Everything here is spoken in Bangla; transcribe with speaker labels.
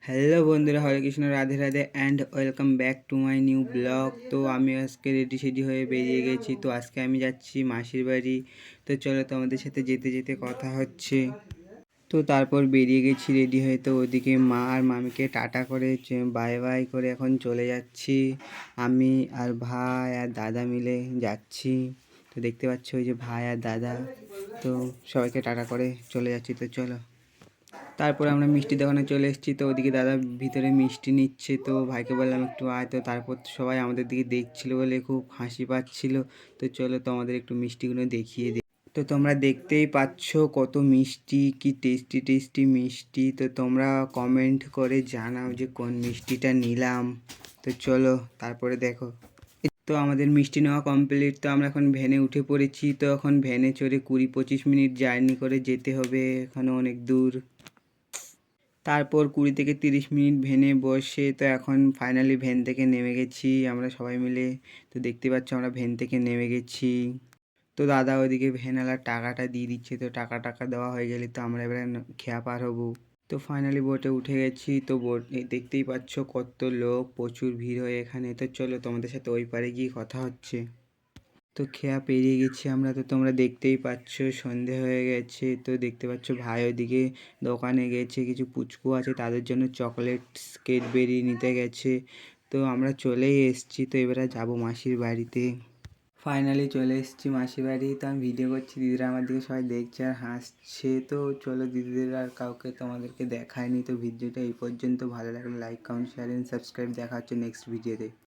Speaker 1: হ্যালো বন্ধুরা, Hare Krishna, Radhe Radhe and welcome back to my new blog. তো আমি আজকে রেডি সেডি হয়ে বেরিয়ে গেছি। তো আজকে আমি যাচ্ছি মাসির বাড়ি। তো চলো তোমাদের সাথে যেতে যেতে কথা হচ্ছে। তো তারপর বেরিয়ে গেছি রেডি হয়ে। তো ওদিকে মা আর মামিকে টাটা করে বাই বাই করে এখন চলে যাচ্ছি। আমি আর ভাই আর দাদা মিলে যাচ্ছি। তো দেখতে পাচ্ছ ওই যে ভাই আর দাদা, তো সবাইকে টাটা করে চলে যাচ্ছি। তো চলো, তারপরে আমরা মিষ্টি দোকানে চলে এসেছি। তো ওদিকে দাদা ভিতরে মিষ্টি নিচ্ছে। তো ভাইকে বললাম একটু আয়। তো তারপর সবাই আমাদের দিকে দেখছিল বলে খুব হাসি পাচ্ছিল। তো চলো তোমাদের একটু মিষ্টিগুলো দেখিয়ে দিই। তো তোমরা দেখতেই পাচ্ছ কত মিষ্টি, কি টেস্টি টেস্টি মিষ্টি। তো তোমরা কমেন্ট করে জানাও যে কোন মিষ্টিটা নিলাম। তো চলো তারপরে দেখো। তো আমাদের মিষ্টি নেওয়া কমপ্লিট। তো আমরা এখন ভ্যানে উঠে পড়েছি। তো এখন ভ্যানে চড়ে 20-25 মিনিট জার্নি করে যেতে হবে, এখানে অনেক দূর। তারপর 20 থেকে 30 মিনিট ভ্যানে বসে তো এখন ফাইনালি ভ্যান থেকে নেমে গেছি আমরা সবাই মিলে। তো দেখতে পাচ্ছ আমরা ভ্যান থেকে নেমে গেছি। তো দাদা ওইদিকে ভ্যানওয়ালার টাকাটা দিয়ে দিচ্ছে। তো টাকা টাকা দেওয়া হয়ে গেলে তো আমরা এবারে খেয়া পার হবো। তো ফাইনালি বোটে উঠে গেছি। তো বোট দেখতেই পাচ্ছ কত লোক, প্রচুর ভিড় হয় এখানে। তো চলো তোমাদের সাথে ওই পারে গিয়ে কথা হচ্ছে। তো খেয়া পেরিয়ে গেছি আমরা। তো তোমরা দেখতেই পাচ্ছ সন্ধে হয়ে গেছে। তো দেখতে পাচ্ছ ভাই ওদিকে দোকানে গেছে, কিছু পুচকু আছে তাদের জন্য চকলেট ক্যাডবেরি নিতে গেছে। তো আমরা চলেই এসেছি। তো এবারে যাব মাসির বাড়িতে। ফাইনালি চলে এসেছি মাসির বাড়ি। তো আমি ভিডিও করছি, দিদিরা আমার দিকে সবাই দেখছে আর হাসছে। তো চলো, দিদিদের আর কাউকে তোমাদেরকে দেখায়নি। তো ভিডিওটা এই পর্যন্ত। ভালো লাগলে like, comment, share and subscribe. দেখা হচ্ছে নেক্সট ভিডিওতে।